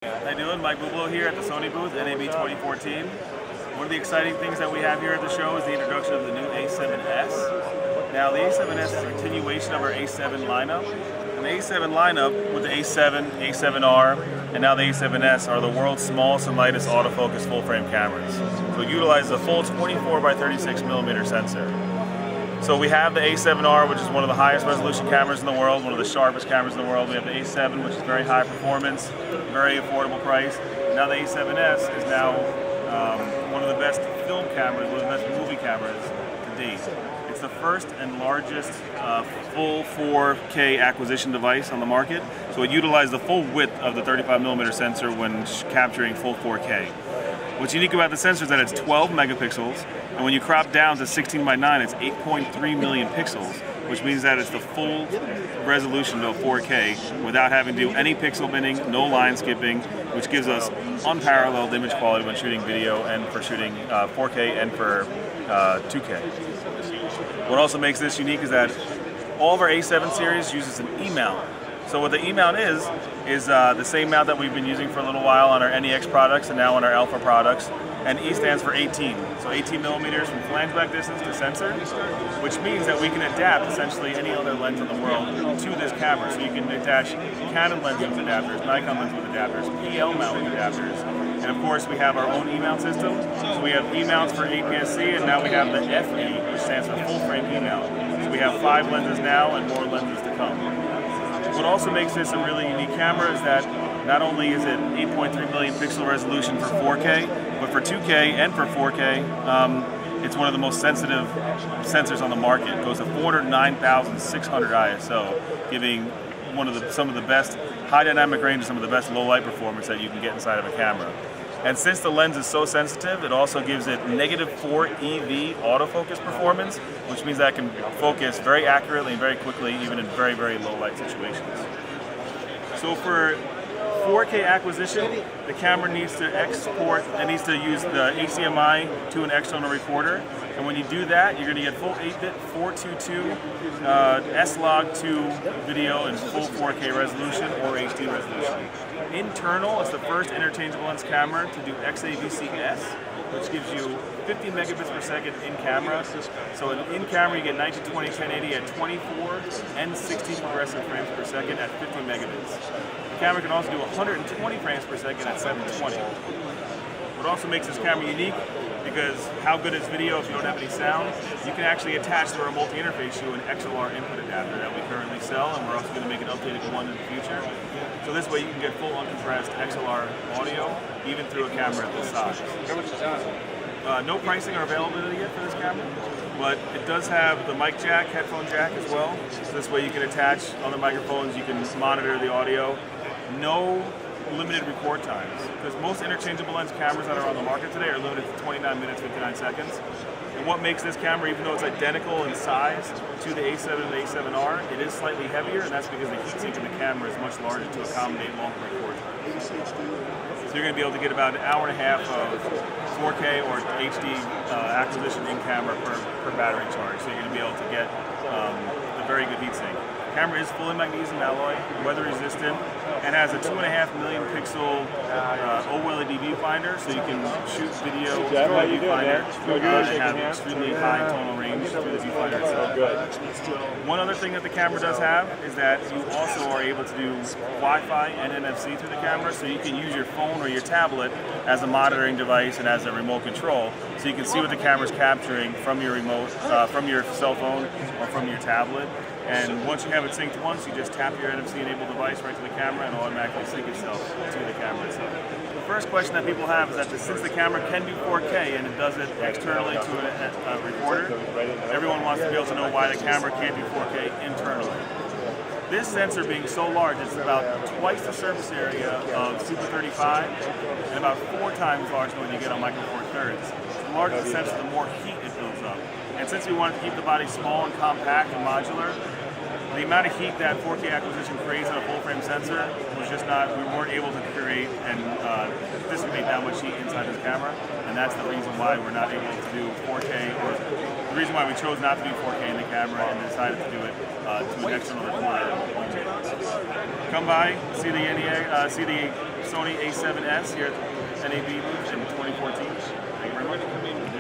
How you doing? Mike Bublo here at the Sony booth, NAB 2014. One of the exciting things that we have here at the show is the introduction of the new A7S. Now the A7S is a continuation of our A7 lineup. And the A7 lineup with the A7, A7R, and now the A7S are the world's smallest and lightest autofocus full-frame cameras. So it utilizes a full 24 by 36 millimeter sensor. So we have the A7R, which is one of the highest resolution cameras in the world, one of the sharpest cameras in the world. We have the A7, which is very high performance, very affordable price. Now the A7S is now one of the best film cameras, one of the best movie cameras to date. It's the first and largest full 4K acquisition device on the market. So it utilizes the full width of the 35mm sensor when capturing full 4K. What's unique about the sensor is that it's 12 megapixels, and when you crop down to 16 by 9, it's 8.3 million pixels, which means that it's the full resolution of 4K without having to do any pixel binning, no line skipping, which gives us unparalleled image quality when shooting video and for shooting 4K and for 2K. What also makes this unique is that all of our A7 series uses an E mount. So what the E mount is the same mount that we've been using for a little while on our NEX products and now on our Alpha products. And E stands for 18. So 18 millimeters from flange back distance to sensor, which means that we can adapt essentially any other lens in the world to this camera. So you can attach Canon lenses with adapters, Nikon lenses with adapters, PL mount with adapters. And of course we have our own E-mount system. So we have E-mounts for APS-C, and now we have the FE, which stands for full frame E-mount. So we have 5 lenses now and more lenses to come. What also makes this a really unique camera is that not only is it 8.3 million pixel resolution for 4K, but for 2K and for 4K, it's one of the most sensitive sensors on the market. It goes to 409,600 ISO, giving some of the best high dynamic range and some of the best low light performance that you can get inside of a camera. And since the lens is so sensitive, it also gives it -4 EV autofocus performance, which means that it can focus very accurately and very quickly, even in very, very low light situations. So for 4K acquisition, the camera needs to export, it needs to use the HDMI to an external recorder. And when you do that, you're going to get full 8-bit 422 S-Log2 video in full 4K resolution or HD resolution. Internal is the first interchangeable lens camera to do XAVC-S, which gives you 50 megabits per second in camera. So in camera you get 1920 1080 at 24 and 60 progressive frames per second at 50 megabits. The camera can also do 120 frames per second at 720. What also makes this camera unique, because how good is video if you don't have any sound? You can actually attach the remote interface to an XLR input adapter that we currently sell, and we're also going to make an updated one in the future. So this way you can get full uncompressed XLR audio, even through a camera at this size. No pricing or availability yet for this camera, but it does have the mic jack, headphone jack as well. So this way you can attach other microphones, you can monitor the audio. No limited record times, because most interchangeable lens cameras that are on the market today are limited to 29 minutes, 59 seconds. And what makes this camera, even though it's identical in size to the A7 and the A7R, it is slightly heavier, and that's because the heat sink in the camera is much larger to accommodate longer record times. So you're going to be able to get about an hour and a half of 4K or HD acquisition in camera per battery charge. So you're going to be able to get a very good heat sink. The camera is fully magnesium alloy, weather resistant, and has a 2.5 million pixel OLED viewfinder, so you can shoot video through the viewfinder and have extremely high tonal range through the viewfinder itself. One other thing that the camera does have is that you also are able to do Wi-Fi and NFC through the camera, so you can use your phone or your tablet as a monitoring device and as a remote control, so you can see what the camera's capturing from your remote, from your cell phone or from your tablet. And once you have it synced once, you just tap your NFC-enabled device right to the camera and automatically sync itself to the camera itself. The first question that people have is that since the camera can do 4K and it does it externally to a recorder, everyone wants to be able to know why the camera can't do 4K internally. This sensor being so large, it's about twice the surface area of Super 35 and about 4 times larger than what you get on Micro Four Thirds. The larger the sensor, the more heat it builds up. And since we wanted to keep the body small and compact and modular, the amount of heat that 4K acquisition creates on a full-frame sensor was just not, we weren't able to create and dissipate that much heat inside this camera, and that's the reason why we're not able to do 4K, or the reason why we chose not to do 4K in the camera and decided to do it to an external recorder. come by, see the Sony A7S here at the NAB booth in 2014. Thank you very much.